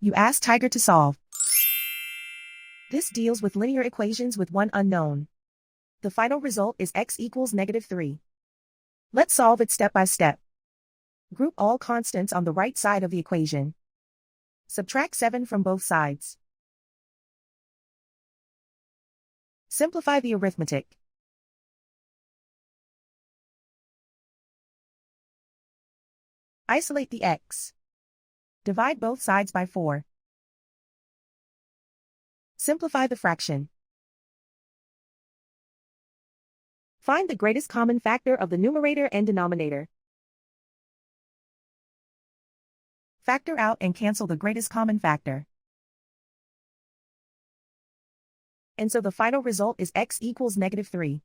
You ask Tiger to solve. This deals with linear equations with one unknown. The final result is x equals -3. Let's solve it step by step. Group all constants on the right side of the equation. Subtract 7 from both sides. Simplify the arithmetic. Isolate the x. Divide both sides by 4. Simplify the fraction. Find the greatest common factor of the numerator and denominator. Factor out and cancel the greatest common factor. And so the final result is x equals -3.